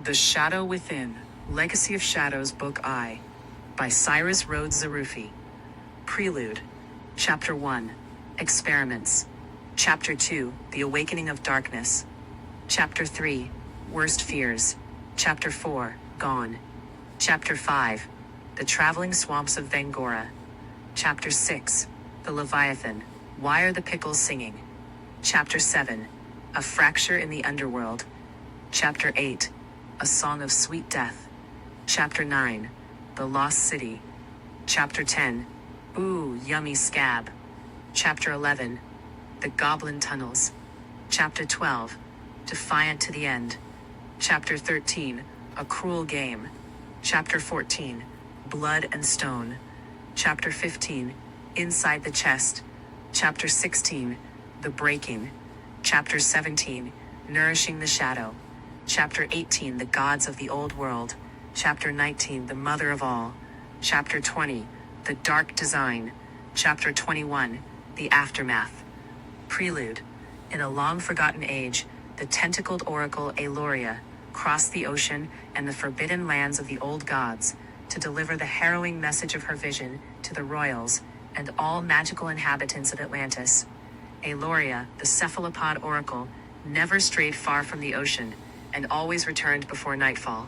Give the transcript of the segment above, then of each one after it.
The Shadow Within, Legacy of Shadows, Book I, by Cyrus Rhodes-Zoroufy. Prelude. Chapter 1, Experiments. Chapter 2, The Awakening of Darkness. Chapter 3, Worst Fears. Chapter 4, Gone. Chapter 5, The Traveling Swamps of Vangora. Chapter 6, The Leviathan, Why Are the Pickles Singing? Chapter 7, A Fracture in the Underworld. Chapter 8, A Song of Sweet Death. Chapter 9, The Lost City. Chapter 10, Ooh, Yummy Scab. Chapter 11, The Goblin Tunnels. Chapter 12, Defiant to the End. Chapter 13, A Cruel Game. Chapter 14, Blood and Stone. Chapter 15, Inside the Chest. Chapter 16, The Breaking. Chapter 17, Nourishing the Shadow. Chapter 18, The Gods of the Old World. Chapter 19, The Mother of All. Chapter 20, The Dark Design. Chapter 21, The Aftermath. Prelude. In a long-forgotten age, the tentacled oracle Aloria crossed the ocean and the forbidden lands of the old gods to deliver the harrowing message of her vision to the royals and all magical inhabitants of Atlantis. Aloria, the cephalopod oracle, never strayed far from the ocean and always returned before nightfall.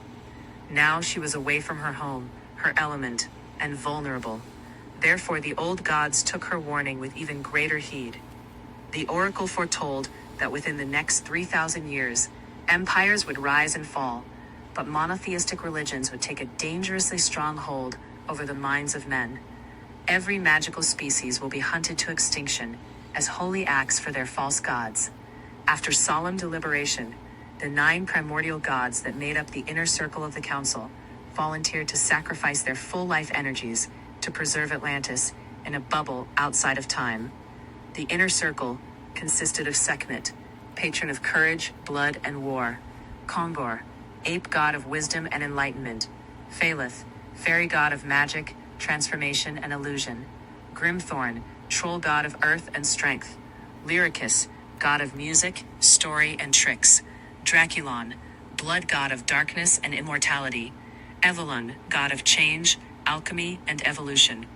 Now she was away from her home, her element, and vulnerable. Therefore the old gods took her warning with even greater heed. The oracle foretold that within the next 3,000 years, empires would rise and fall, but monotheistic religions would take a dangerously strong hold over the minds of men. Every magical species will be hunted to extinction as holy acts for their false gods. After solemn deliberation, the 9 primordial gods that made up the inner circle of the council volunteered to sacrifice their full life energies to preserve Atlantis in a bubble outside of time. The inner circle consisted of Sekhmet, patron of courage, blood, and war; Kongor, ape god of wisdom and enlightenment; Phaleth, fairy god of magic, transformation, and illusion; Grimthorn, troll god of earth and strength; Lyricus, god of music, story, and tricks; Draculon, blood god of darkness and immortality; Evelyn, god of change, alchemy, and evolution;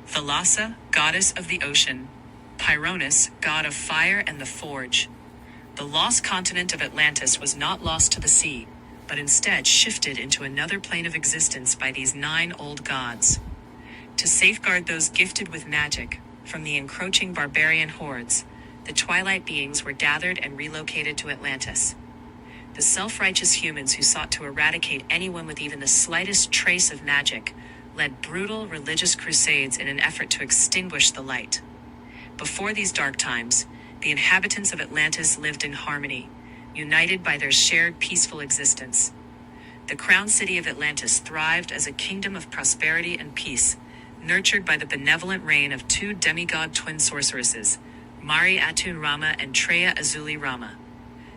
Thalassa, goddess of the ocean; Pyronus, god of fire and the forge. The lost continent of Atlantis was not lost to the sea, but instead shifted into another plane of existence by these 9 old gods. To safeguard those gifted with magic from the encroaching barbarian hordes, the twilight beings were gathered and relocated to Atlantis. The self-righteous humans who sought to eradicate anyone with even the slightest trace of magic led brutal religious crusades in an effort to extinguish the light. Before these dark times, the inhabitants of Atlantis lived in harmony, united by their shared peaceful existence. The crown city of Atlantis thrived as a kingdom of prosperity and peace, nurtured by the benevolent reign of 2 demigod twin sorceresses, Mari Atun Rama and Treya Azuli Rama.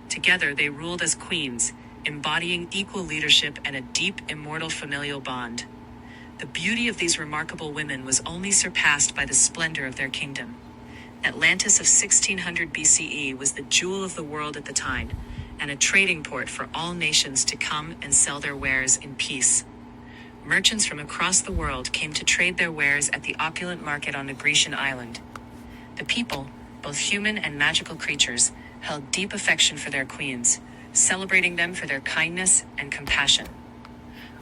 Together they ruled as queens, embodying equal leadership and a deep, immortal familial bond. The beauty of these remarkable women was only surpassed by the splendor of their kingdom. Atlantis of 1600 BCE was the jewel of the world at the time, and a trading port for all nations to come and sell their wares in peace. Merchants from across the world came to trade their wares at the opulent market on the Grecian island. The people, both human and magical creatures, held deep affection for their queens, celebrating them for their kindness and compassion.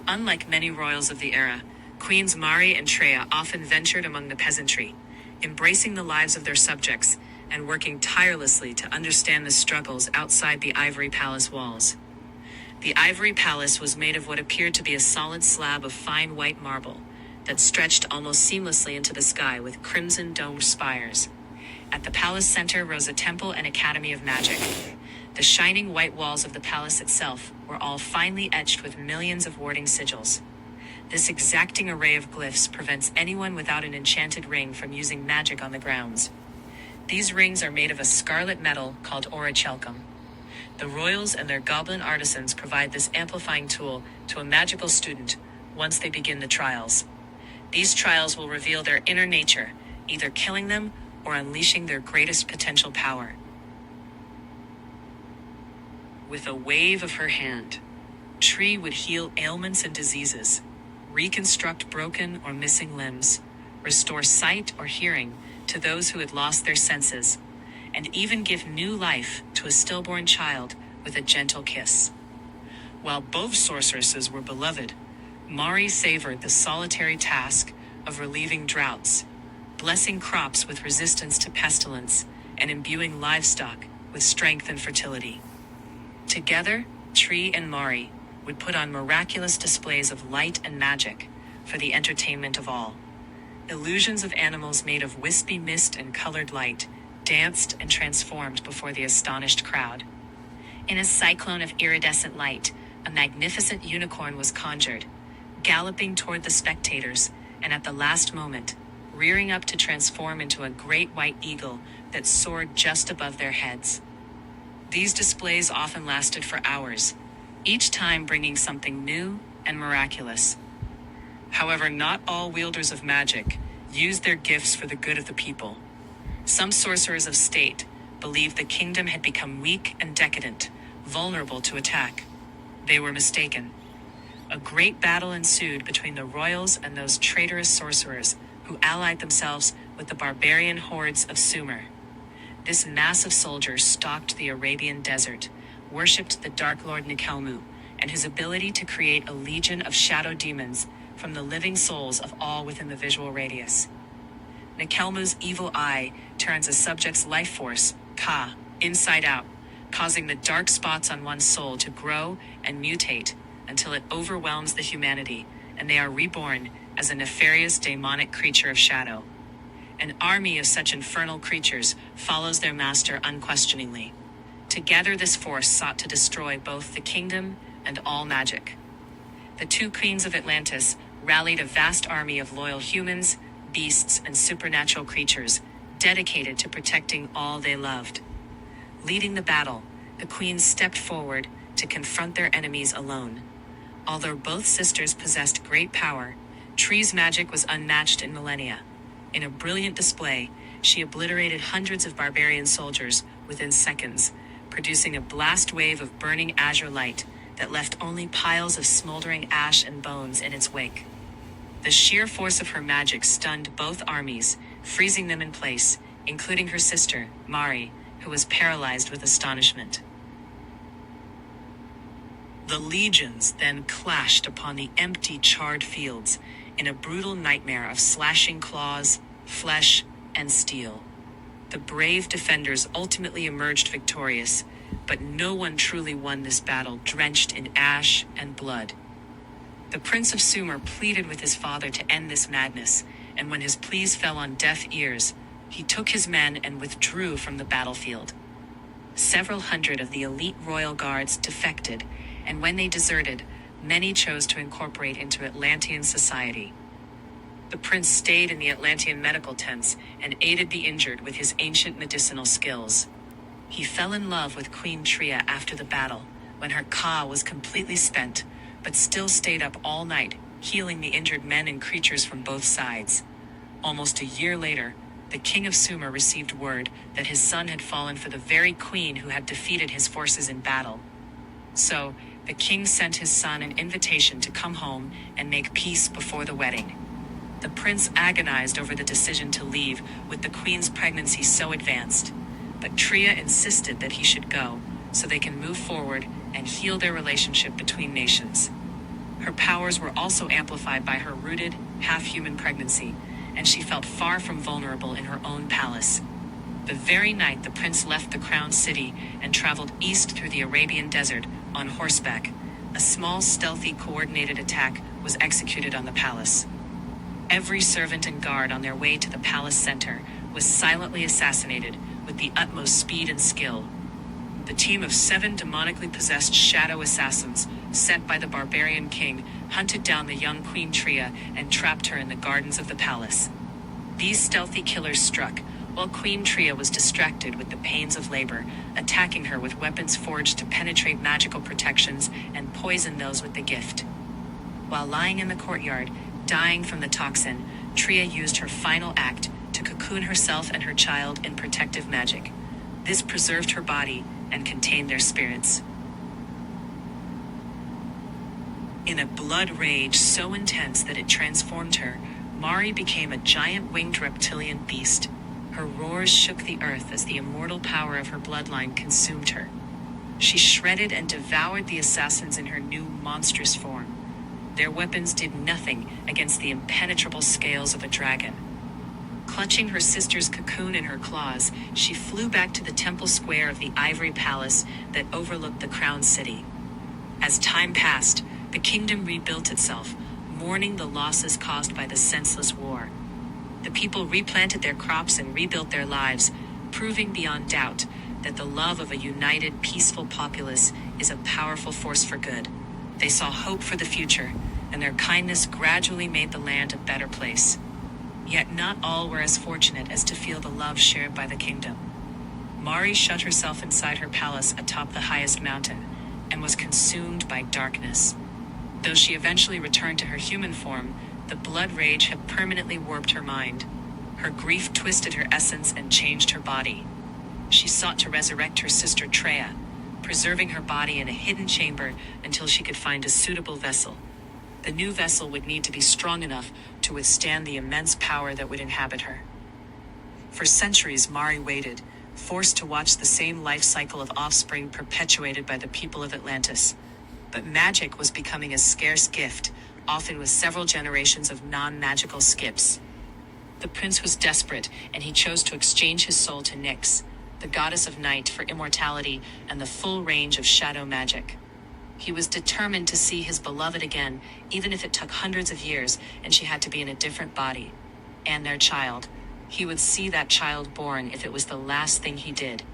Unlike many royals of the era, Queens Mari and Treya often ventured among the peasantry, embracing the lives of their subjects and working tirelessly to understand the struggles outside the ivory palace walls. The ivory palace was made of what appeared to be a solid slab of fine white marble that stretched almost seamlessly into the sky with crimson domed spires. At the palace center rose a temple and academy of magic. The shining white walls of the palace itself were all finely etched with millions of warding sigils. This exacting array of glyphs prevents anyone without an enchanted ring from using magic on the grounds. These rings are made of a scarlet metal called orichalcum. The royals and their goblin artisans provide this amplifying tool to a magical student once they begin the trials. These trials will reveal their inner nature, either killing them or unleashing their greatest potential power. With a wave of her hand, Tree would heal ailments and diseases, reconstruct broken or missing limbs, restore sight or hearing to those who had lost their senses, and even give new life to a stillborn child with a gentle kiss. While both sorceresses were beloved, Mari savored the solitary task of relieving droughts, blessing crops with resistance to pestilence, and imbuing livestock with strength and fertility. Together, Tree and Mari would put on miraculous displays of light and magic for the entertainment of all. Illusions of animals made of wispy mist and colored light danced and transformed before the astonished crowd. In a cyclone of iridescent light, a magnificent unicorn was conjured, galloping toward the spectators, and at the last moment, rearing up to transform into a great white eagle that soared just above their heads. These displays often lasted for hours, each time bringing something new and miraculous. However, not all wielders of magic used their gifts for the good of the people. Some sorcerers of state believed the kingdom had become weak and decadent, vulnerable to attack. They were mistaken. A great battle ensued between the royals and those traitorous sorcerers who allied themselves with the barbarian hordes of Sumer. This mass of soldiers stalked the Arabian desert, worshipped the Dark Lord Nikelmu, and his ability to create a legion of shadow demons from the living souls of all within the visual radius. Nikelmu's evil eye turns a subject's life force, Ka, inside out, causing the dark spots on one's soul to grow and mutate until it overwhelms the humanity, and they are reborn as a nefarious demonic creature of shadow. An army of such infernal creatures follows their master unquestioningly. Together this force sought to destroy both the kingdom and all magic. The two queens of Atlantis rallied a vast army of loyal humans, beasts, and supernatural creatures dedicated to protecting all they loved. Leading the battle, the queens stepped forward to confront their enemies alone. Although both sisters possessed great power, Tree's magic was unmatched in millennia. In a brilliant display, she obliterated hundreds of barbarian soldiers within seconds, producing a blast wave of burning azure light that left only piles of smoldering ash and bones in its wake. The sheer force of her magic stunned both armies, freezing them in place, including her sister, Mari, who was paralyzed with astonishment. The legions then clashed upon the empty, charred fields in a brutal nightmare of slashing claws, flesh, and steel. The brave defenders ultimately emerged victorious, but no one truly won this battle drenched in ash and blood. The Prince of Sumer pleaded with his father to end this madness, and when his pleas fell on deaf ears, he took his men and withdrew from the battlefield. Several hundred of the elite royal guards defected, and when they deserted, many chose to incorporate into Atlantean society. The prince stayed in the Atlantean medical tents and aided the injured with his ancient medicinal skills. He fell in love with Queen Tria after the battle, when her Ka was completely spent, but still stayed up all night, healing the injured men and creatures from both sides. Almost a year later, the king of Sumer received word that his son had fallen for the very queen who had defeated his forces in battle. So, the king sent his son an invitation to come home and make peace before the wedding. The prince agonized over the decision to leave with the queen's pregnancy so advanced, but Tria insisted that he should go so they can move forward and heal their relationship between nations. Her powers were also amplified by her rooted, half-human pregnancy, and she felt far from vulnerable in her own palace. The very night the prince left the crown city and traveled east through the Arabian desert on horseback, a small, stealthy, coordinated attack was executed on the palace. Every servant and guard on their way to the palace center was silently assassinated with the utmost speed and skill. The team of 7 demonically possessed shadow assassins sent by the barbarian king hunted down the young Queen Tria and trapped her in the gardens of the palace. These stealthy killers struck while Queen Tria was distracted with the pains of labor, attacking her with weapons forged to penetrate magical protections and poison those with the gift. While lying in the courtyard, dying from the toxin, Tria used her final act to cocoon herself and her child in protective magic. This preserved her body and contained their spirits. In a blood rage so intense that it transformed her, Mari became a giant winged reptilian beast. Her roars shook the earth as the immortal power of her bloodline consumed her. She shredded and devoured the assassins in her new monstrous form. Their weapons did nothing against the impenetrable scales of a dragon. Clutching her sister's cocoon in her claws, she flew back to the temple square of the ivory palace that overlooked the crown city. As time passed, the kingdom rebuilt itself, mourning the losses caused by the senseless war. The people replanted their crops and rebuilt their lives, proving beyond doubt that the love of a united, peaceful populace is a powerful force for good. They saw hope for the future, and their kindness gradually made the land a better place. Yet not all were as fortunate as to feel the love shared by the kingdom. Mari shut herself inside her palace atop the highest mountain, and was consumed by darkness. Though she eventually returned to her human form, the blood rage had permanently warped her mind. Her grief twisted her essence and changed her body. She sought to resurrect her sister Treya, preserving her body in a hidden chamber until she could find a suitable vessel. The new vessel would need to be strong enough to withstand the immense power that would inhabit her. For centuries, Mari waited, forced to watch the same life cycle of offspring perpetuated by the people of Atlantis. But magic was becoming a scarce gift, often with several generations of non-magical skips. The prince was desperate, and he chose to exchange his soul to Nyx, the goddess of night, for immortality and the full range of shadow magic. He was determined to see his beloved again, even if it took hundreds of years and she had to be in a different body. And their child. He would see that child born if it was the last thing he did.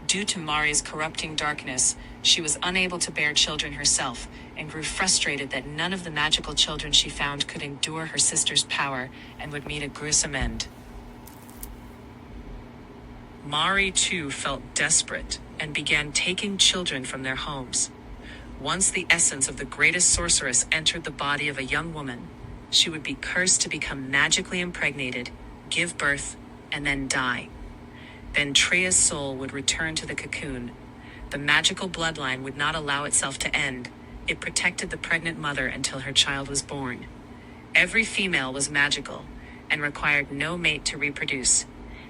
Due to Mari's corrupting darkness, she was unable to bear children herself, and grew frustrated that none of the magical children she found could endure her sister's power and would meet a gruesome end. Mari, too, felt desperate and began taking children from their homes. Once the essence of the greatest sorceress entered the body of a young woman, she would be cursed to become magically impregnated, give birth, and then die. Then Treya's soul would return to the cocoon. The magical bloodline would not allow itself to end. It protected the pregnant mother until her child was born. Every female was magical and required no mate to reproduce.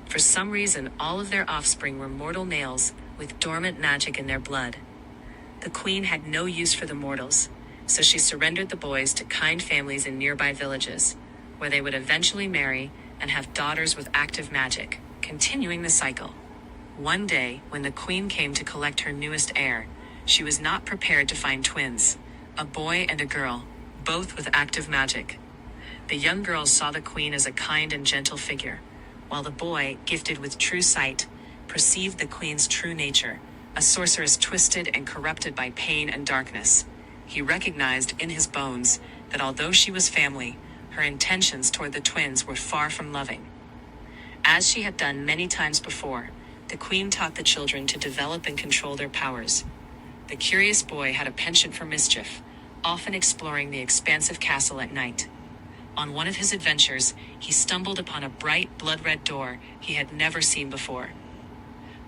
For some reason, all of their offspring were mortal males with dormant magic in their blood. The queen had no use for the mortals, so she surrendered the boys to kind families in nearby villages, where they would eventually marry and have daughters with active magic, continuing the cycle. One day, when the queen came to collect her newest heir, she was not prepared to find twins, a boy and a girl, both with active magic. The young girls saw the queen as a kind and gentle figure, while the boy, gifted with true sight, perceived the queen's true nature, a sorceress twisted and corrupted by pain and darkness. He recognized in his bones that although she was family, her intentions toward the twins were far from loving. As she had done many times before, the queen taught the children to develop and control their powers. The curious boy had a penchant for mischief, often exploring the expansive castle at night. On one of his adventures, he stumbled upon a bright, blood-red door he had never seen before.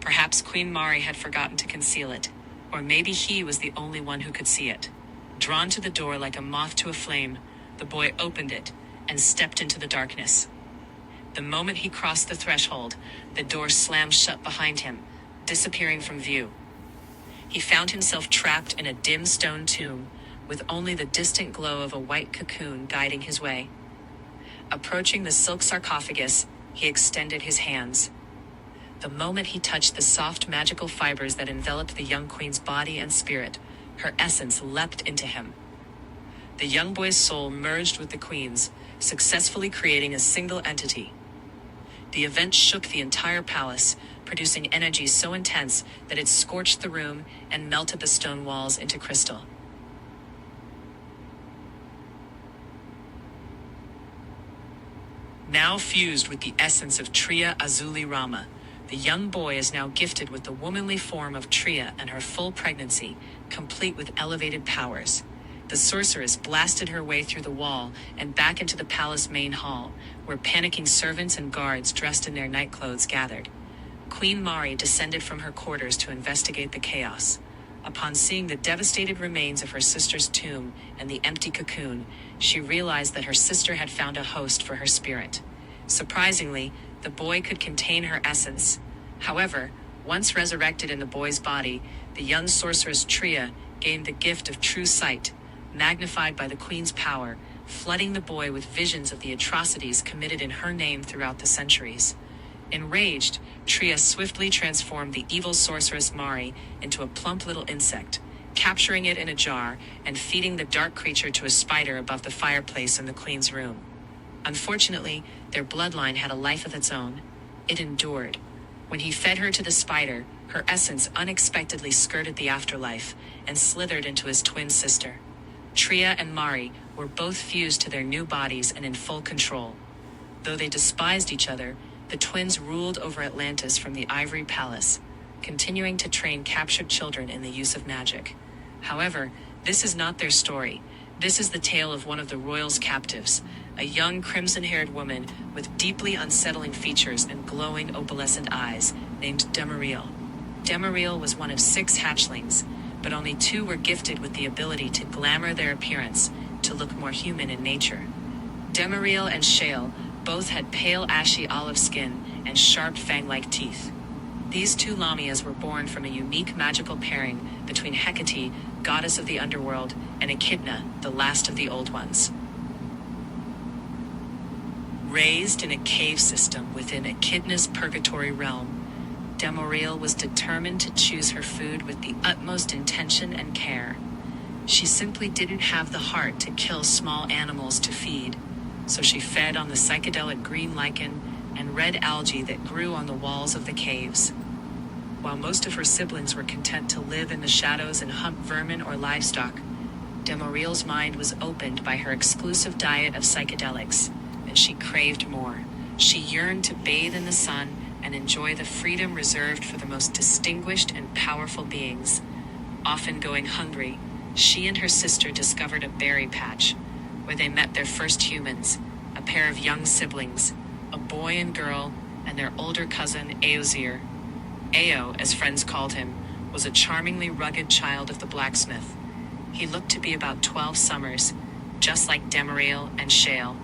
Perhaps Queen Mari had forgotten to conceal it, or maybe he was the only one who could see it. Drawn to the door like a moth to a flame, the boy opened it and stepped into the darkness. The moment he crossed the threshold, the door slammed shut behind him, disappearing from view. He found himself trapped in a dim stone tomb, with only the distant glow of a white cocoon guiding his way. Approaching the silk sarcophagus, he extended his hands. The moment he touched the soft magical fibers that enveloped the young queen's body and spirit, her essence leapt into him. The young boy's soul merged with the queen's, successfully creating a single entity. The event shook the entire palace, producing energy so intense that it scorched the room and melted the stone walls into crystal. Now fused with the essence of Treya Azuli Rama, the young boy is now gifted with the womanly form of Treya and her full pregnancy, complete with elevated powers. The sorceress blasted her way through the wall and back into the palace main hall, where panicking servants and guards dressed in their night clothes gathered. Queen Mari descended from her quarters to investigate the chaos. Upon seeing the devastated remains of her sister's tomb and the empty cocoon, she realized that her sister had found a host for her spirit. Surprisingly, the boy could contain her essence. However, once resurrected in the boy's body, the young sorceress Tria gained the gift of true sight, magnified by the queen's power, flooding the boy with visions of the atrocities committed in her name throughout the centuries. Enraged, Tria swiftly transformed the evil sorceress Mari into a plump little insect, capturing it in a jar and feeding the dark creature to a spider above the fireplace in the queen's room. Unfortunately, their bloodline had a life of its own. It endured. When he fed her to the spider, her essence unexpectedly skirted the afterlife and slithered into his twin sister. Tria and Mari were both fused to their new bodies and in full control. Though they despised each other, the twins ruled over Atlantis from the Ivory Palace, continuing to train captured children in the use of magic. However, this is not their story. This is the tale of one of the royal's captives, a young crimson-haired woman with deeply unsettling features and glowing opalescent eyes, named Demariel. Demariel was one of 6 hatchlings, but only 2 were gifted with the ability to glamour their appearance to look more human in nature. Demariel and Shale both had pale ashy olive skin and sharp fang-like teeth. These 2 Lamias were born from a unique magical pairing between Hecate, goddess of the underworld, and Echidna, the last of the Old Ones. Raised in a cave system within Echidna's purgatory realm, Demariel was determined to choose her food with the utmost intention and care. She simply didn't have the heart to kill small animals to feed, so she fed on the psychedelic green lichen and red algae that grew on the walls of the caves. While most of her siblings were content to live in the shadows and hunt vermin or livestock, Demariel's mind was opened by her exclusive diet of psychedelics, and she craved more. She yearned to bathe in the sun and enjoy the freedom reserved for the most distinguished and powerful beings. Often going hungry, she and her sister discovered a berry patch, where they met their first humans, a pair of young siblings, a boy and girl, and their older cousin Aozir. Ao, as friends called him, was a charmingly rugged child of the blacksmith. He looked to be about 12 summers, just like Demariel and Shale.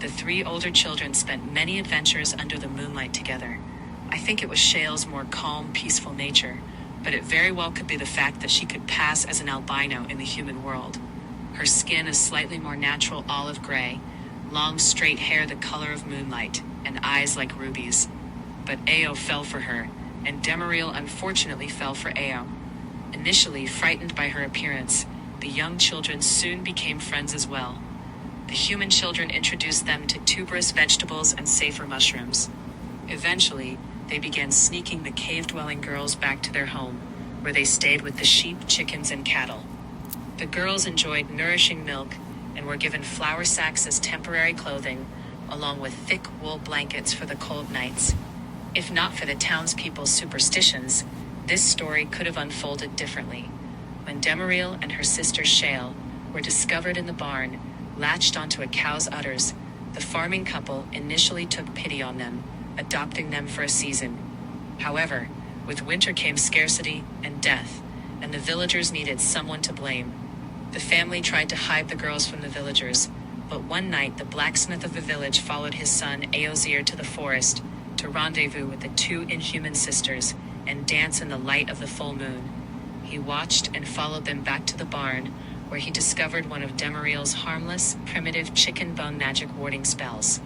The 3 older children spent many adventures under the moonlight together. I think it was Shale's more calm, peaceful nature, but it very well could be the fact that she could pass as an albino in the human world. Her skin is slightly more natural olive gray, long straight hair the color of moonlight, and eyes like rubies. But Ao fell for her, and Demariel unfortunately fell for Ao. Initially frightened by her appearance, the young children soon became friends as well. The human children introduced them to tuberous vegetables and safer mushrooms. Eventually, they began sneaking the cave-dwelling girls back to their home, where they stayed with the sheep, chickens, and cattle. The girls enjoyed nourishing milk and were given flour sacks as temporary clothing, along with thick wool blankets for the cold nights. If not for the townspeople's superstitions, this story could have unfolded differently. When Demariel and her sister Shale were discovered in the barn, latched onto a cow's udders, the farming couple initially took pity on them, adopting them for a season. However, with winter came scarcity and death, and the villagers needed someone to blame. The family tried to hide the girls from the villagers, but one night the blacksmith of the village followed his son Aozir to the forest to rendezvous with the 2 inhuman sisters and dance in the light of the full moon. He watched and followed them back to the barn, where he discovered one of Demariel's harmless, primitive chicken bone magic warding spells.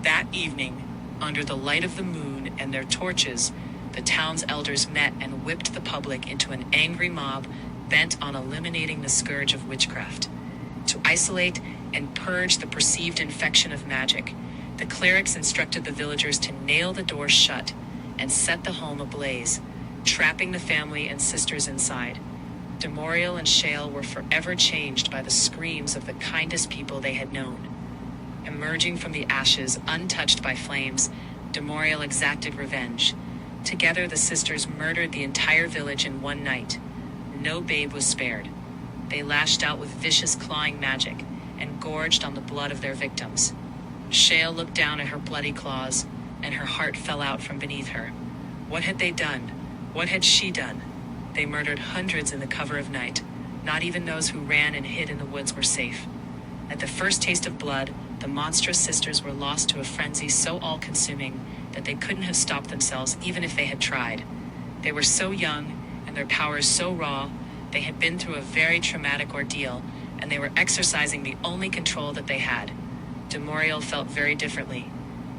That evening, under the light of the moon and their torches, the town's elders met and whipped the public into an angry mob bent on eliminating the scourge of witchcraft. To isolate and purge the perceived infection of magic, the clerics instructed the villagers to nail the doors shut and set the home ablaze, trapping the family and sisters inside. Demariel and Shale were forever changed by the screams of the kindest people they had known. Emerging from the ashes, untouched by flames, Demariel exacted revenge. Together, the sisters murdered the entire village in one night. No babe was spared. They lashed out with vicious clawing magic and gorged on the blood of their victims. Shale looked down at her bloody claws, and her heart fell out from beneath her. What had they done? What had she done? They murdered hundreds in the cover of night. Not even those who ran and hid in the woods were safe. At the first taste of blood, the monstrous sisters were lost to a frenzy so all-consuming that they couldn't have stopped themselves even if they had tried. They were so young, and their powers so raw. They had been through a very traumatic ordeal, and they were exercising the only control that they had. Demorial felt very differently.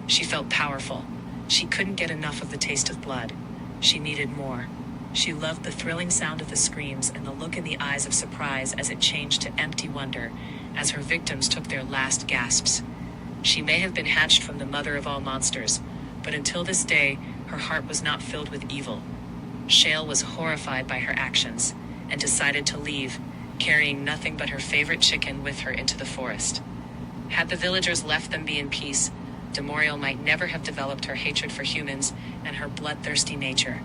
She felt powerful. She couldn't get enough of the taste of blood. She needed more. She loved the thrilling sound of the screams and the look in the eyes of surprise as it changed to empty wonder as her victims took their last gasps. She may have been hatched from the mother of all monsters, but until this day, her heart was not filled with evil. Shale was horrified by her actions and decided to leave, carrying nothing but her favorite chicken with her into the forest. Had the villagers left them be in peace, Demorial might never have developed her hatred for humans and her bloodthirsty nature.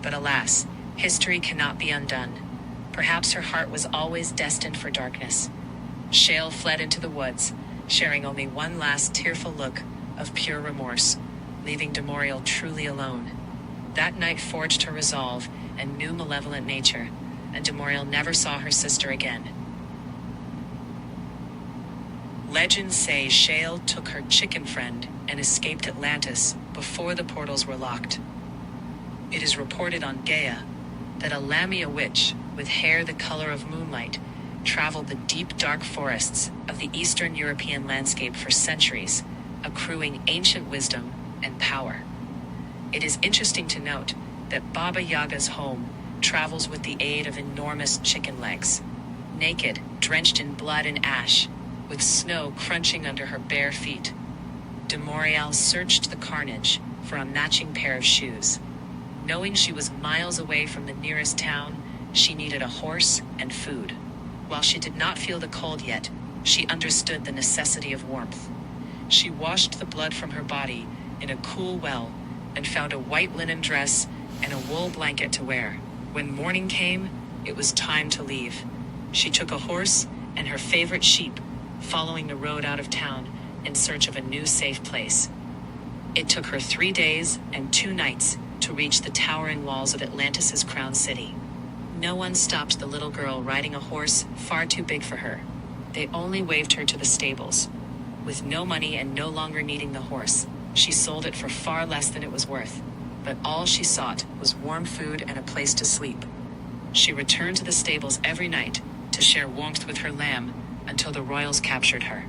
But alas, history cannot be undone. Perhaps her heart was always destined for darkness. Shale fled into the woods, sharing only one last tearful look of pure remorse, leaving Demorial truly alone. That night forged her resolve and new malevolent nature, and Demorial never saw her sister again. Legends say Shale took her chicken friend and escaped Atlantis before the portals were locked. It is reported on Gaia that a Lamia witch with hair the color of moonlight traveled the deep dark forests of the Eastern European landscape for centuries, accruing ancient wisdom and power. It is interesting to note that Baba Yaga's home travels with the aid of enormous chicken legs. Naked, drenched in blood and ash, with snow crunching under her bare feet, Demorial searched the carnage for a matching pair of shoes. Knowing she was miles away from the nearest town, she needed a horse and food. While she did not feel the cold yet, she understood the necessity of warmth. She washed the blood from her body in a cool well and found a white linen dress and a wool blanket to wear. When morning came, it was time to leave. She took a horse and her favorite sheep, following the road out of town in search of a new safe place. It took her 3 days and 2 nights to reach the towering walls of Atlantis' crown city. No one stopped the little girl riding a horse far too big for her. They only waved her to the stables. With no money and no longer needing the horse, she sold it for far less than it was worth. But all she sought was warm food and a place to sleep. She returned to the stables every night to share warmth with her lamb until the royals captured her.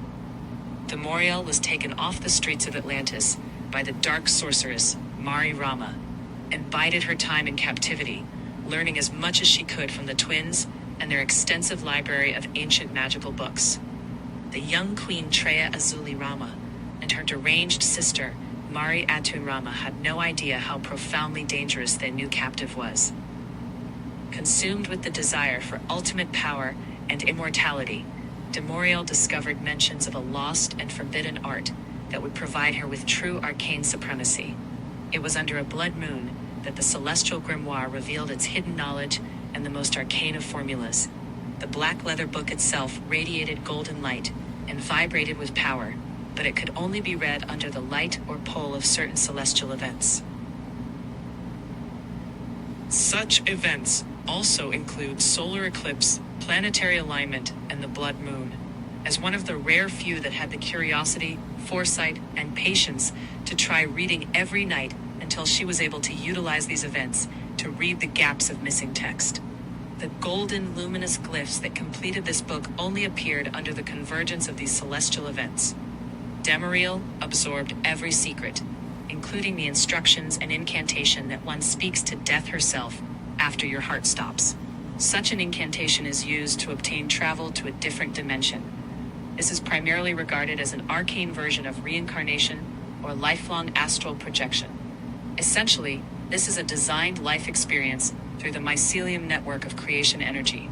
Demorial was taken off the streets of Atlantis by the dark sorceress Mari Rama and bided her time in captivity, learning as much as she could from the twins and their extensive library of ancient magical books. The young queen Treya Azuli Rama and her deranged sister Mari Atun Rama had no idea how profoundly dangerous their new captive was. Consumed with the desire for ultimate power and immortality, Demorial discovered mentions of a lost and forbidden art that would provide her with true arcane supremacy. It was under a blood moon that the celestial grimoire revealed its hidden knowledge and the most arcane of formulas. The black leather book itself radiated golden light and vibrated with power, but it could only be read under the light or pull of certain celestial events. Such events also include solar eclipse, planetary alignment, and the blood moon. As one of the rare few that had the curiosity, foresight, and patience to try reading every night until she was able to utilize these events to read the gaps of missing text. The golden, luminous glyphs that completed this book only appeared under the convergence of these celestial events. Demorial absorbed every secret, including the instructions and incantation that one speaks to death herself after your heart stops. Such an incantation is used to obtain travel to a different dimension. This is primarily regarded as an arcane version of reincarnation or lifelong astral projection. Essentially, this is a designed life experience through the mycelium network of creation energy.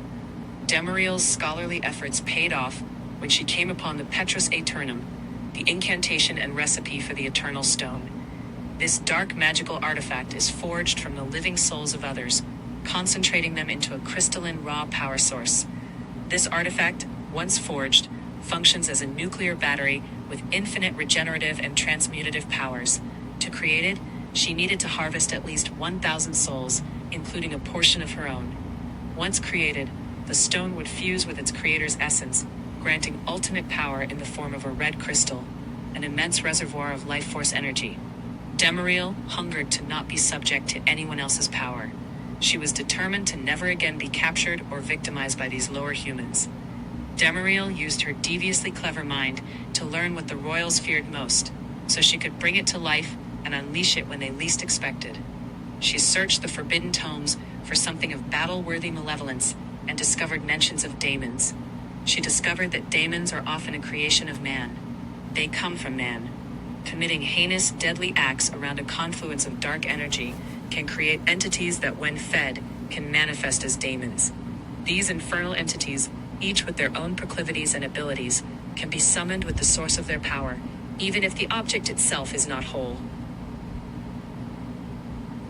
Demorial's scholarly efforts paid off when she came upon the Petrus Aeternum, the incantation and recipe for the Eternal Stone. This dark magical artifact is forged from the living souls of others, concentrating them into a crystalline raw power source. This artifact, once forged, functions as a nuclear battery with infinite regenerative and transmutative powers. To create it, She needed to harvest at least 1,000 souls, including a portion of her own. Once created, the stone would fuse with its creator's essence, granting ultimate power in the form of a red crystal, an immense reservoir of life force energy. Demariel hungered to not be subject to anyone else's power. She was determined to never again be captured or victimized by these lower humans. Demariel used her deviously clever mind to learn what the royals feared most, so she could bring it to life and unleash it when they least expected. She searched the forbidden tomes for something of battle-worthy malevolence and discovered mentions of daemons. She discovered that daemons are often a creation of man. They come from man. Committing heinous, deadly acts around a confluence of dark energy can create entities that, when fed, can manifest as daemons. These infernal entities, each with their own proclivities and abilities, can be summoned with the source of their power, even if the object itself is not whole.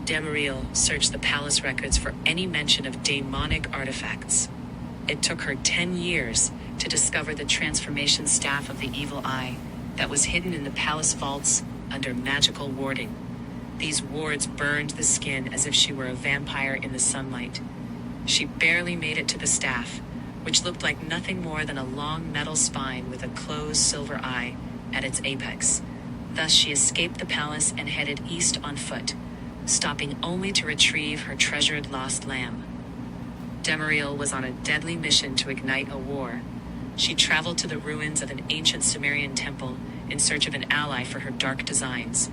Demariel searched the palace records for any mention of demonic artifacts. It took her 10 years to discover the transformation staff of the Evil Eye that was hidden in the palace vaults under magical warding. These wards burned the skin as if she were a vampire in the sunlight. She barely made it to the staff, which looked like nothing more than a long metal spine with a closed silver eye at its apex. Thus she escaped the palace and headed east on foot, stopping only to retrieve her treasured lost lamb. Demariel was on a deadly mission to ignite a war. She traveled to the ruins of an ancient Sumerian temple in search of an ally for her dark designs.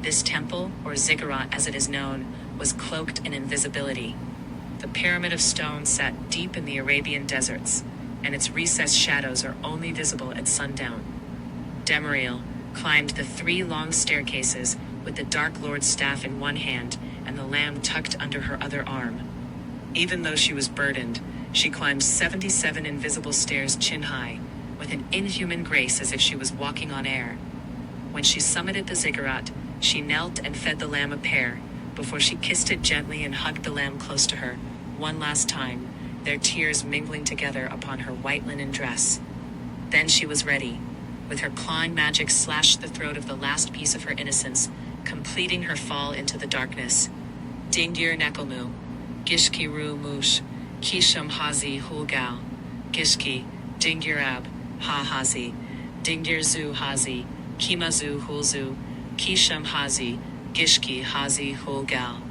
This temple, or ziggurat as it is known, was cloaked in invisibility. The pyramid of stone sat deep in the Arabian deserts, and its recessed shadows are only visible at sundown. Demariel climbed the 3 long staircases with the Dark Lord's staff in one hand and the lamb tucked under her other arm. Even though she was burdened, she climbed 77 invisible stairs chin-high, with an inhuman grace as if she was walking on air. When she summited the ziggurat, she knelt and fed the lamb a pear, before she kissed it gently and hugged the lamb close to her, one last time, their tears mingling together upon her white linen dress. Then she was ready. With her clawing magic slashed the throat of the last piece of her innocence, completing her fall into the darkness. Dingir Nekelmu, Gishki Ru Mush, Kisham Hazi Hulgal, Gishki, Dingirab, Ha Hazi, Dingir Zu Hazi, Kimazu Hulzu, Kisham Hazi, Gishki Hazi Hulgal.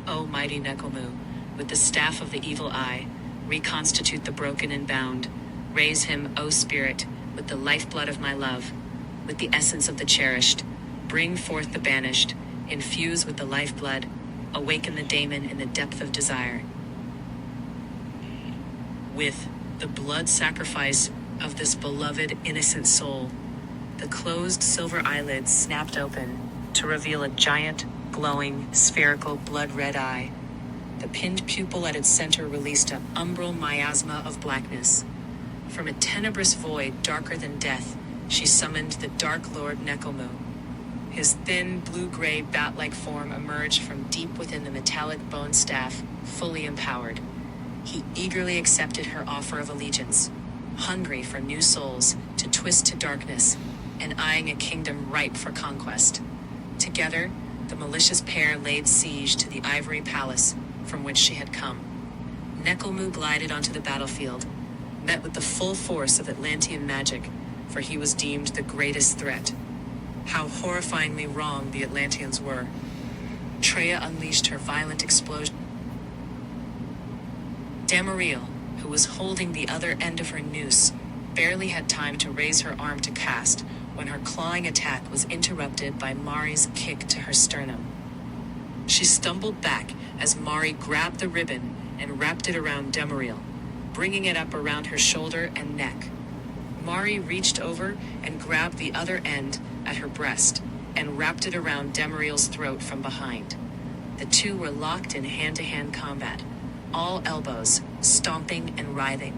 O mighty Nekelmu, with the staff of the Evil Eye, reconstitute the broken and bound. Raise him, O Spirit, with the lifeblood of my love, with the essence of the cherished. Bring forth the banished, infuse with the lifeblood, awaken the daemon in the depth of desire. With the blood sacrifice of this beloved innocent soul, the closed silver eyelids snapped open to reveal a giant, glowing, spherical, blood-red eye. The pinned pupil at its center released an umbral miasma of blackness. From a tenebrous void darker than death, she summoned the Dark Lord Nekelmu. His thin, blue-gray, bat-like form emerged from deep within the metallic bone staff, fully empowered. He eagerly accepted her offer of allegiance, hungry for new souls to twist to darkness, and eyeing a kingdom ripe for conquest. Together, the malicious pair laid siege to the ivory palace from which she had come. Nekelmu glided onto the battlefield, met with the full force of Atlantean magic, for he was deemed the greatest threat. How horrifyingly wrong the Atlanteans were. Treya unleashed her violent explosion. Demariel, who was holding the other end of her noose, barely had time to raise her arm to cast when her clawing attack was interrupted by Mari's kick to her sternum. She stumbled back as Mari grabbed the ribbon and wrapped it around Demariel, bringing it up around her shoulder and neck. Mari reached over and grabbed the other end at her breast and wrapped it around Demariel's throat from behind. The two were locked in hand-to-hand combat, all elbows, stomping and writhing.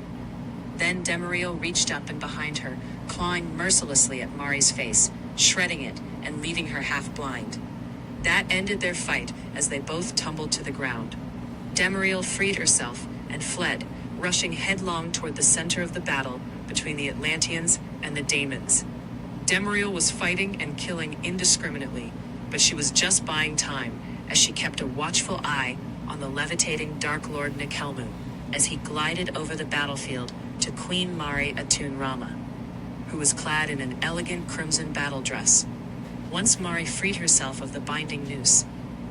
Then Demariel reached up and behind her, clawing mercilessly at Mari's face, shredding it and leaving her half-blind. That ended their fight as they both tumbled to the ground. Demariel freed herself and fled, rushing headlong toward the center of the battle between the Atlanteans and the daemons. Demariel was fighting and killing indiscriminately, but she was just buying time as she kept a watchful eye on the levitating Dark Lord Nikelmu as he glided over the battlefield to Queen Mari Atun Rama, who was clad in an elegant crimson battle dress. Once Mari freed herself of the binding noose,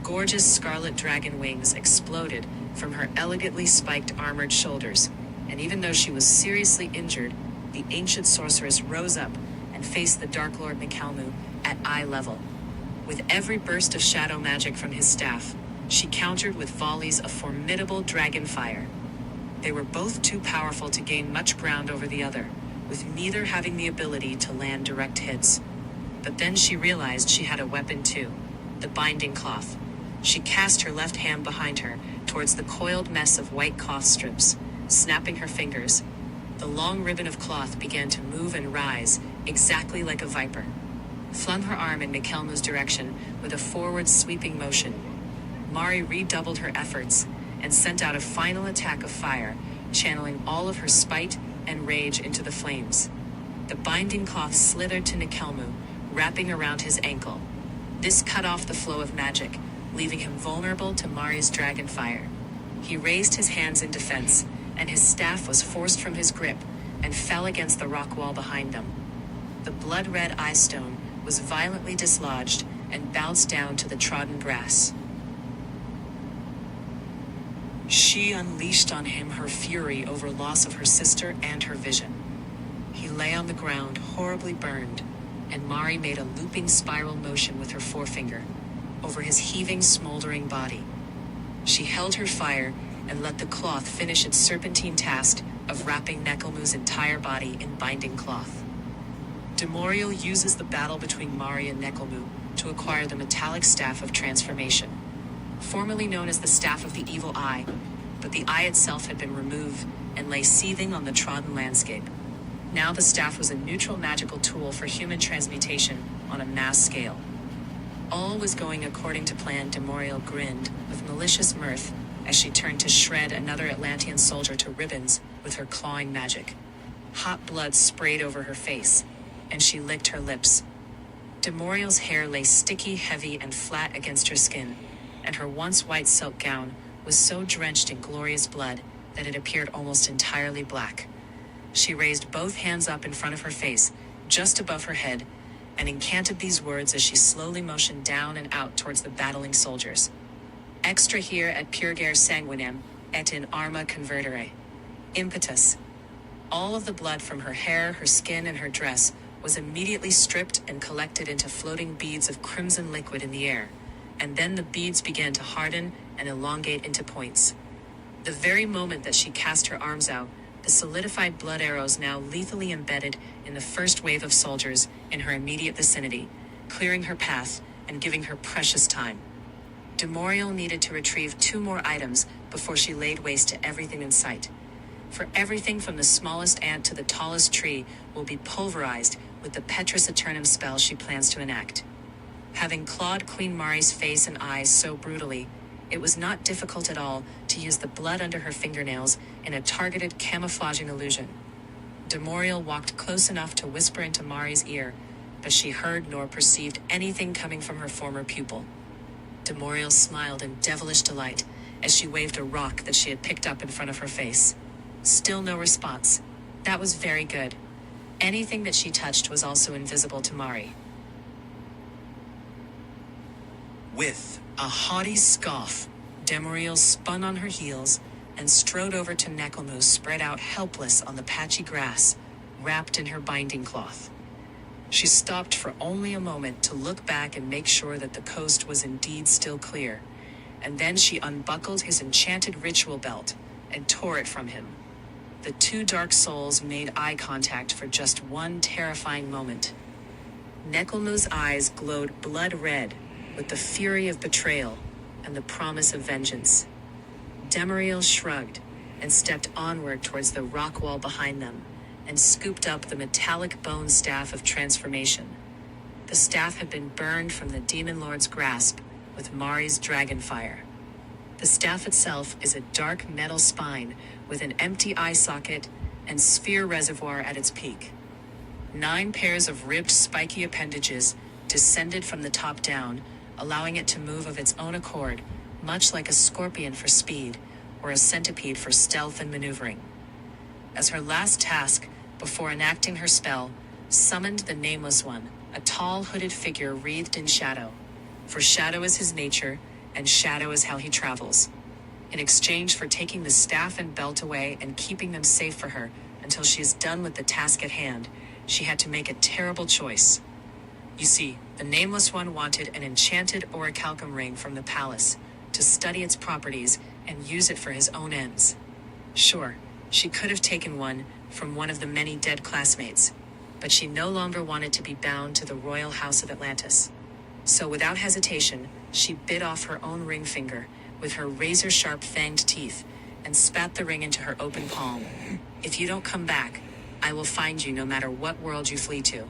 gorgeous scarlet dragon wings exploded from her elegantly spiked armored shoulders, and even though she was seriously injured, the ancient sorceress rose up and faced the Dark Lord Nikelmu at eye level. With every burst of shadow magic from his staff, she countered with volleys of formidable dragon fire. They were both too powerful to gain much ground over the other, with neither having the ability to land direct hits. But then she realized she had a weapon too, the binding cloth. She cast her left hand behind her towards the coiled mess of white cloth strips, snapping her fingers. The long ribbon of cloth began to move and rise, exactly like a viper. Flung her arm in Nikelmu's direction with a forward sweeping motion. Mari redoubled her efforts and sent out a final attack of fire, channeling all of her spite and rage into the flames. The binding cloth slithered to Nikelmu, wrapping around his ankle. This cut off the flow of magic, leaving him vulnerable to Mari's dragon fire. He raised his hands in defense, and his staff was forced from his grip and fell against the rock wall behind them. The blood-red eye stone was violently dislodged and bounced down to the trodden grass. She unleashed on him her fury over loss of her sister and her vision. He lay on the ground, horribly burned, and Mari made a looping spiral motion with her forefinger over his heaving, smoldering body. She held her fire and let the cloth finish its serpentine task of wrapping Nikelmu's entire body in binding cloth. Demorial uses the battle between Mari and Nikelmu to acquire the metallic Staff of Transformation, formerly known as the Staff of the Evil Eye, but the eye itself had been removed and lay seething on the trodden landscape. Now the staff was a neutral magical tool for human transmutation on a mass scale. All was going according to plan. Demorial grinned with malicious mirth as she turned to shred another Atlantean soldier to ribbons with her clawing magic. Hot blood sprayed over her face, and she licked her lips. Demorial's hair lay sticky, heavy, and flat against her skin, and her once white silk gown was so drenched in glorious blood that it appeared almost entirely black. She raised both hands up in front of her face, just above her head, and incanted these words as she slowly motioned down and out towards the battling soldiers. Extra here at purgare sanguinem, et in arma convertere. Impetus. All of the blood from her hair, her skin, and her dress was immediately stripped and collected into floating beads of crimson liquid in the air, and then the beads began to harden and elongate into points. The very moment that she cast her arms out, the solidified blood arrows now lethally embedded in the first wave of soldiers in her immediate vicinity, clearing her path and giving her precious time. Demorial needed to retrieve 2 more items before she laid waste to everything in sight. For everything from the smallest ant to the tallest tree will be pulverized with the Petrus Eternum spell she plans to enact. Having clawed Queen Mari's face and eyes so brutally, it was not difficult at all to use the blood under her fingernails in a targeted camouflaging illusion. Demorial walked close enough to whisper into Mari's ear, but she heard nor perceived anything coming from her former pupil. Demorial smiled in devilish delight as she waved a rock that she had picked up in front of her face. Still no response. That was very good. Anything that she touched was also invisible to Mari. With a haughty scoff, Demorial spun on her heels and strode over to Nikelmu, spread out helpless on the patchy grass, wrapped in her binding cloth. She stopped for only a moment to look back and make sure that the coast was indeed still clear, and then she unbuckled his enchanted ritual belt and tore it from him. The 2 dark souls made eye contact for just one terrifying moment. Nikelmu's eyes glowed blood red with the fury of betrayal and the promise of vengeance. Demorial shrugged and stepped onward towards the rock wall behind them and scooped up the metallic bone staff of transformation. The staff had been burned from the demon lord's grasp with Mari's dragon fire. The staff itself is a dark metal spine with an empty eye socket and sphere reservoir at its peak. 9 pairs of ribbed spiky appendages descended from the top down, allowing it to move of its own accord, much like a scorpion for speed, or a centipede for stealth and maneuvering. As her last task, before enacting her spell, summoned the Nameless One, a tall hooded figure wreathed in shadow. For shadow is his nature, and shadow is how he travels. In exchange for taking the staff and belt away and keeping them safe for her until she is done with the task at hand, she had to make a terrible choice. You see, the Nameless One wanted an enchanted orichalcum ring from the palace, to study its properties and use it for his own ends. Sure, she could have taken one from one of the many dead classmates, but she no longer wanted to be bound to the royal house of Atlantis. So without hesitation, she bit off her own ring finger with her razor-sharp fanged teeth and spat the ring into her open palm. If you don't come back, I will find you no matter what world you flee to.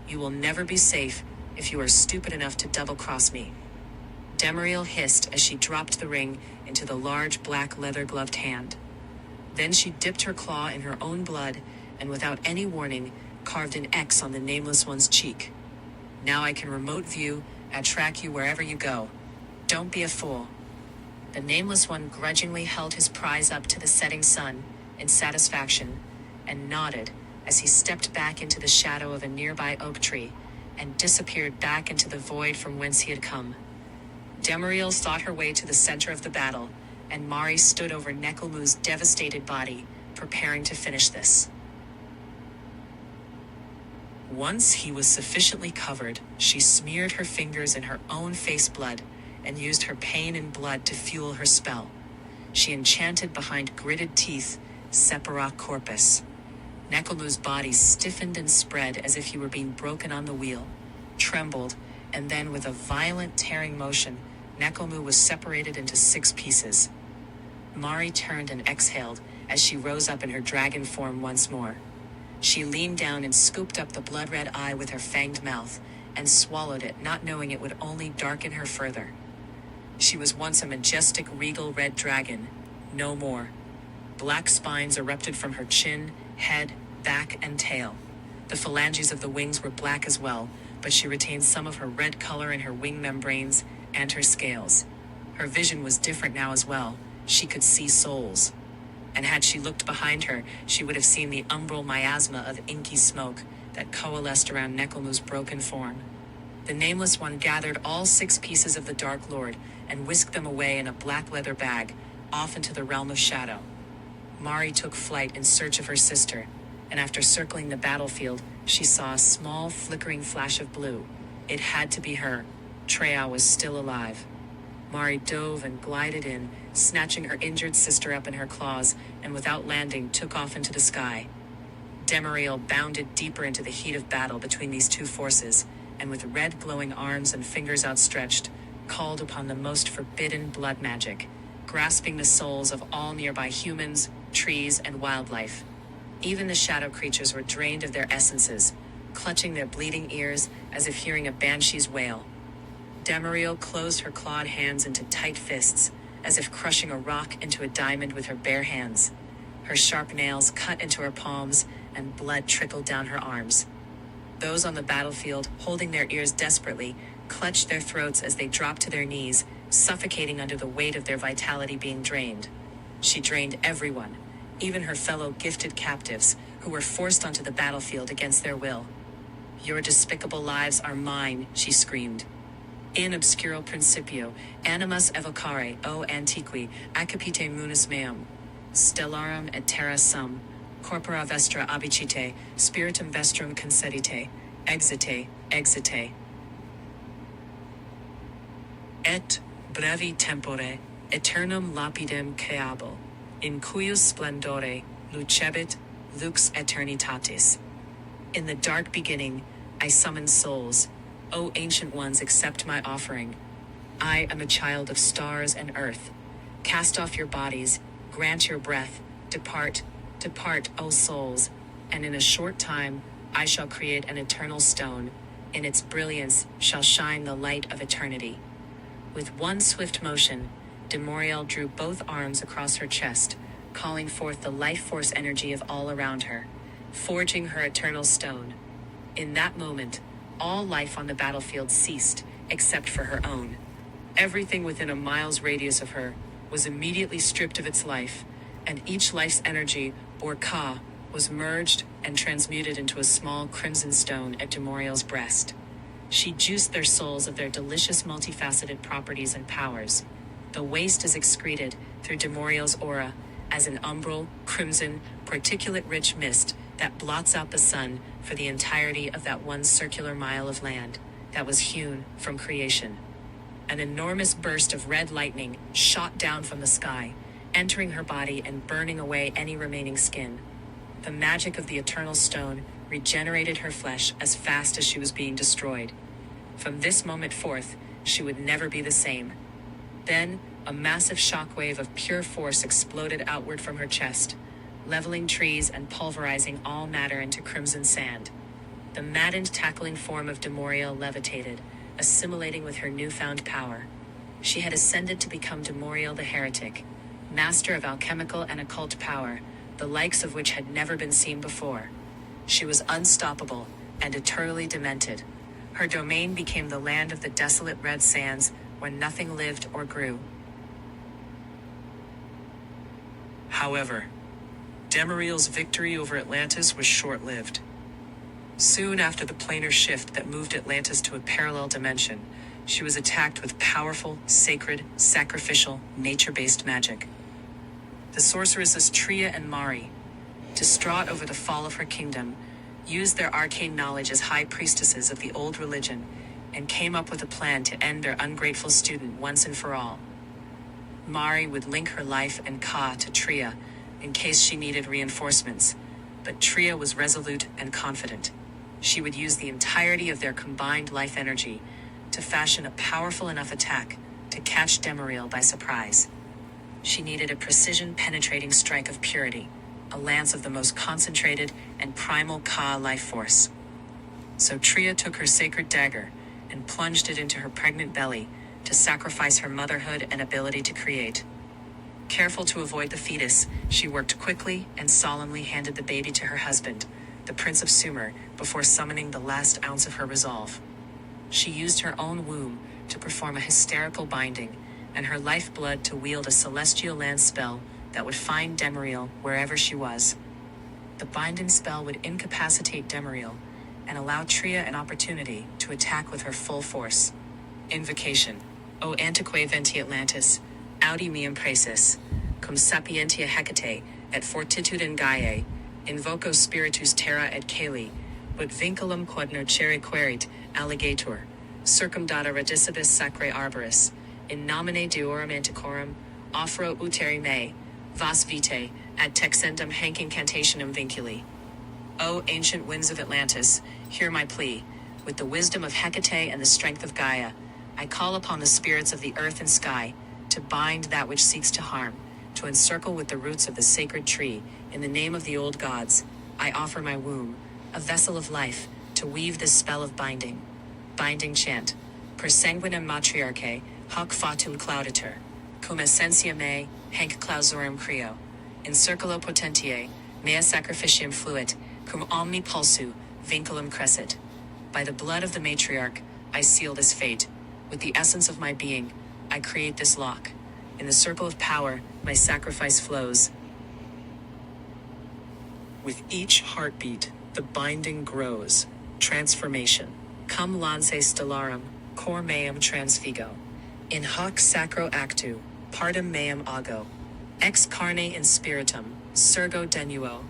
You will never be safe if you are stupid enough to double-cross me. Demariel hissed as she dropped the ring into the large black leather-gloved hand. Then she dipped her claw in her own blood and without any warning carved an X on the Nameless One's cheek. Now I can remote view and track you wherever you go. Don't be a fool. The Nameless One grudgingly held his prize up to the setting sun in satisfaction and nodded as he stepped back into the shadow of a nearby oak tree and disappeared back into the void from whence he had come. Demariel sought her way to the center of the battle, and Mari stood over Nekelmu's devastated body, preparing to finish this. Once he was sufficiently covered, she smeared her fingers in her own face blood and used her pain and blood to fuel her spell. She enchanted behind gritted teeth, Separa Corpus. Nekelmu's body stiffened and spread as if he were being broken on the wheel, trembled, and then with a violent tearing motion, Nekelmu was separated into 6 pieces. Mari turned and exhaled as she rose up in her dragon form once more. She leaned down and scooped up the blood-red eye with her fanged mouth, and swallowed it, not knowing it would only darken her further. She was once a majestic, regal red dragon, no more. Black spines erupted from her chin, head, back, and tail. The phalanges of the wings were black as well, but she retained some of her red color in her wing membranes and her scales. Her vision was different now as well. She could see souls. And had she looked behind her, she would have seen the umbral miasma of inky smoke that coalesced around Nekelmu's broken form. The Nameless One gathered all 6 pieces of the Dark Lord and whisked them away in a black leather bag, off into the realm of shadow. Mari took flight in search of her sister, and after circling the battlefield, she saw a small flickering flash of blue. It had to be her. Treya was still alive. Mari dove and glided in, snatching her injured sister up in her claws, and without landing took off into the sky. Demariel bounded deeper into the heat of battle between these 2 forces, and with red glowing arms and fingers outstretched, called upon the most forbidden blood magic, grasping the souls of all nearby humans, trees, and wildlife. Even the shadow creatures were drained of their essences, clutching their bleeding ears as if hearing a banshee's wail. Demariel closed her clawed hands into tight fists, as if crushing a rock into a diamond with her bare hands. Her sharp nails cut into her palms, and blood trickled down her arms. Those on the battlefield, holding their ears desperately, clutched their throats as they dropped to their knees, suffocating under the weight of their vitality being drained. She drained everyone, even her fellow gifted captives, who were forced onto the battlefield against their will. "Your despicable lives are mine," she screamed. "In obscuro principio, animus evocare, o antiqui, accipite munus meum. Stellarum et terra sum, corpora vestra abicite, spiritum vestrum concedite, exite, exite. Et brevi tempore, aeternum lapidem creabo, in cuius splendore, lucebit, lux eternitatis. In the dark beginning, I summon souls. O ancient ones, accept my offering. I am a child of stars and earth. Cast off your bodies, grant your breath, depart, depart, O souls, and in a short time I shall create an eternal stone. In its brilliance shall shine the light of eternity." With one swift motion, Demariel drew both arms across her chest, calling forth the life force energy of all around her, forging her eternal stone. In that moment, all life on the battlefield ceased, except for her own. Everything within a mile's radius of her was immediately stripped of its life, and each life's energy, or Ka, was merged and transmuted into a small crimson stone at Demoriel's breast. She juiced their souls of their delicious multifaceted properties and powers. The waste is excreted through Demoriel's aura as an umbral, crimson, particulate-rich mist that blots out the sun for the entirety of that one circular mile of land that was hewn from creation. An enormous burst of red lightning shot down from the sky, entering her body and burning away any remaining skin. The magic of the eternal stone regenerated her flesh as fast as she was being destroyed. From this moment forth, she would never be the same. Then, a massive shockwave of pure force exploded outward from her chest, leveling trees and pulverizing all matter into crimson sand. The maddened, tackling form of Demoriel levitated, assimilating with her newfound power. She had ascended to become Demoriel the Heretic, master of alchemical and occult power, the likes of which had never been seen before. She was unstoppable and eternally demented. Her domain became the land of the desolate red sands where nothing lived or grew. However, Demoriel's victory over Atlantis was short-lived. Soon after the planar shift that moved Atlantis to a parallel dimension, she was attacked with powerful, sacred, sacrificial, nature-based magic. The sorceresses Tria and Mari, distraught over the fall of her kingdom, used their arcane knowledge as high priestesses of the old religion and came up with a plan to end their ungrateful student once and for all. Mari would link her life and Ka to Tria in case she needed reinforcements, but Tria was resolute and confident. She would use the entirety of their combined life energy to fashion a powerful enough attack to catch Demoriel by surprise. She needed a precision-penetrating strike of purity, a lance of the most concentrated and primal Ka life force. So Tria took her sacred dagger and plunged it into her pregnant belly to sacrifice her motherhood and ability to create. Careful to avoid the fetus, she worked quickly and solemnly handed the baby to her husband, the Prince of Sumer, before summoning the last ounce of her resolve. She used her own womb to perform a hysterical binding, and her lifeblood to wield a celestial land spell that would find Demoriel wherever she was. The binding spell would incapacitate Demoriel and allow Tria an opportunity to attack with her full force. Invocation. O antique venti Atlantis, audi meum praesis, cum sapientia Hecate, et fortitude Gaiae, invoco spiritus terra et cali, ut vinculum quod nocere querit, alligator, circumdata radicibus sacrae arboris, in nomine deorum antiquorum, offro uteri me, vas vitae, ad texendum hanc incantationum vinculi. O ancient winds of Atlantis, hear my plea. With the wisdom of Hecate and the strength of Gaia, I call upon the spirits of the earth and sky to bind that which seeks to harm, to encircle with the roots of the sacred tree. In the name of the old gods, I offer my womb, a vessel of life, to weave this spell of binding. Binding chant. Per sanguinem matriarchae, hoc fatum clauditer, cum essentia me, hanc clausorum creo. In circulo potentiae, mea sacrificium fluit, cum omni pulsu, vinculum crescit. By the blood of the matriarch, I seal this fate. With the essence of my being, I create this lock. In the circle of power, my sacrifice flows. With each heartbeat, the binding grows. Transformation. Cum lance stellarum, cor meum transfigo. In hoc sacro actu, partum meum ago. Ex carne in spiritum, surgo denuo.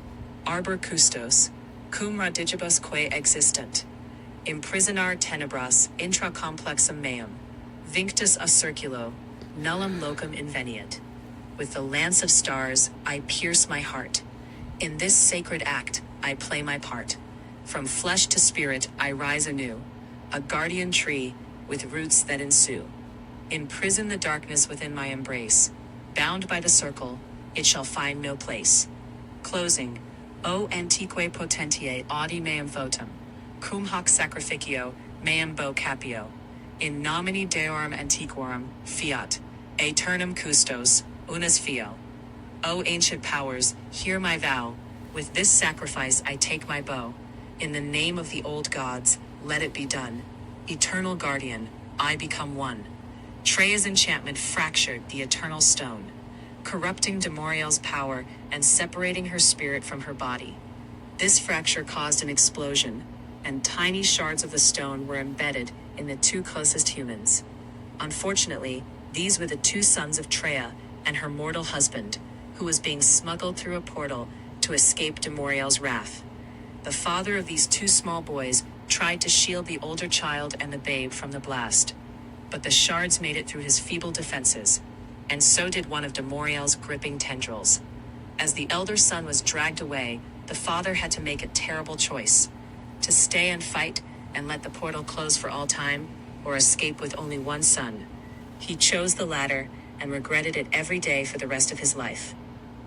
Arbor custos, cum radigibus quae existent. Imprisonar tenebras intra complexum meum. Vinctus a circulo, nullum locum inveniet. With the lance of stars, I pierce my heart. In this sacred act, I play my part. From flesh to spirit, I rise anew, a guardian tree with roots that ensue. Imprison the darkness within my embrace. Bound by the circle, it shall find no place. Closing. O antique potentiae audi meum votum, cum hoc sacrificio, meum bo capio. In nomine deorum antiquorum, fiat, aeternum custos, unus fio. O ancient powers, hear my vow. With this sacrifice I take my bow. In the name of the old gods, let it be done. Eternal guardian, I become one. Treya's enchantment fractured the eternal stone, corrupting Demoriel's power and separating her spirit from her body. This fracture caused an explosion, and tiny shards of the stone were embedded in the two closest humans. Unfortunately, these were the two sons of Treya and her mortal husband, who was being smuggled through a portal to escape Demoriel's wrath. The father of these two small boys tried to shield the older child and the babe from the blast, but the shards made it through his feeble defenses, and so did one of Demoriel's gripping tendrils. As the elder son was dragged away, the father had to make a terrible choice: to stay and fight and let the portal close for all time, or escape with only one son. He chose the latter and regretted it every day for the rest of his life.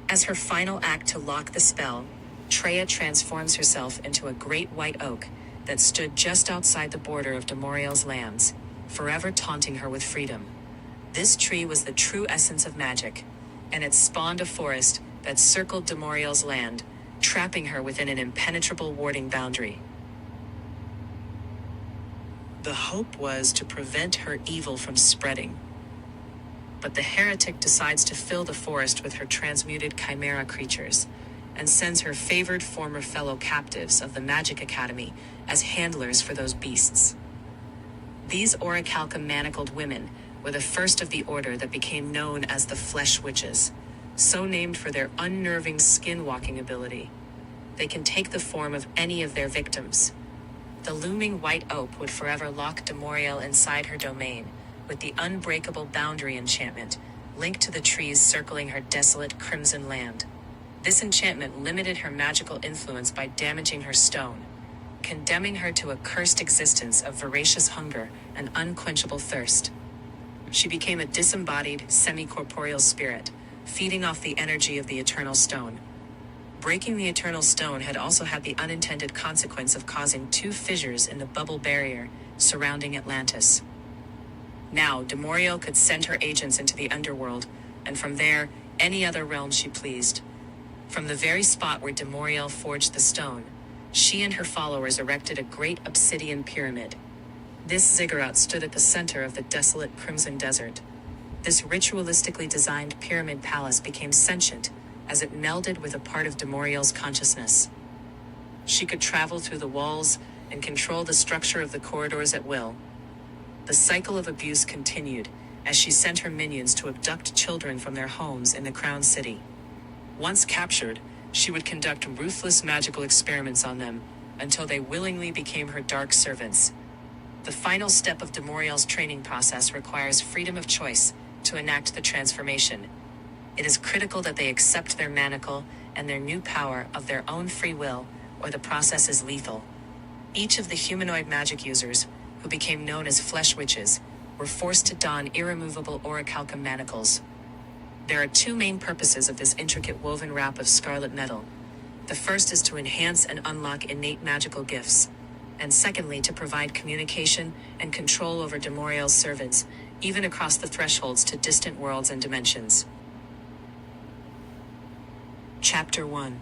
As her final act to lock the spell, Treya transforms herself into a great white oak that stood just outside the border of Demoriel's lands, forever taunting her with freedom. This tree was the true essence of magic, and it spawned a forest that circled Demoriel's land, trapping her within an impenetrable warding boundary. The hope was to prevent her evil from spreading. But the heretic decides to fill the forest with her transmuted chimera creatures, and sends her favored former fellow captives of the Magic Academy as handlers for those beasts. These orichalcum manacled women were the first of the order that became known as the Flesh Witches, so named for their unnerving skin-walking ability. They can take the form of any of their victims. The looming white oak would forever lock Demoriel inside her domain, with the unbreakable boundary enchantment linked to the trees circling her desolate crimson land. This enchantment limited her magical influence by damaging her stone, condemning her to a cursed existence of voracious hunger and unquenchable thirst. She became a disembodied, semi-corporeal spirit, feeding off the energy of the eternal stone. Breaking the eternal stone had also had the unintended consequence of causing two fissures in the bubble barrier surrounding Atlantis. Now, Demoriel could send her agents into the underworld, and from there, any other realm she pleased. From the very spot where Demoriel forged the stone, she and her followers erected a great obsidian pyramid. This ziggurat stood at the center of the desolate Crimson Desert. This ritualistically designed pyramid palace became sentient as it melded with a part of Demoriel's consciousness. She could travel through the walls and control the structure of the corridors at will. The cycle of abuse continued as she sent her minions to abduct children from their homes in the Crown City. Once captured, she would conduct ruthless magical experiments on them until they willingly became her dark servants. The final step of Demoriel's training process requires freedom of choice to enact the transformation. It is critical that they accept their manacle and their new power of their own free will, or the process is lethal. Each of the humanoid magic users, who became known as Flesh Witches, were forced to don irremovable orichalcum manacles. There are two main purposes of this intricate woven wrap of scarlet metal. The first is to enhance and unlock innate magical gifts, and secondly to provide communication and control over Demoriel's servants, even across the thresholds to distant worlds and dimensions. Chapter 1.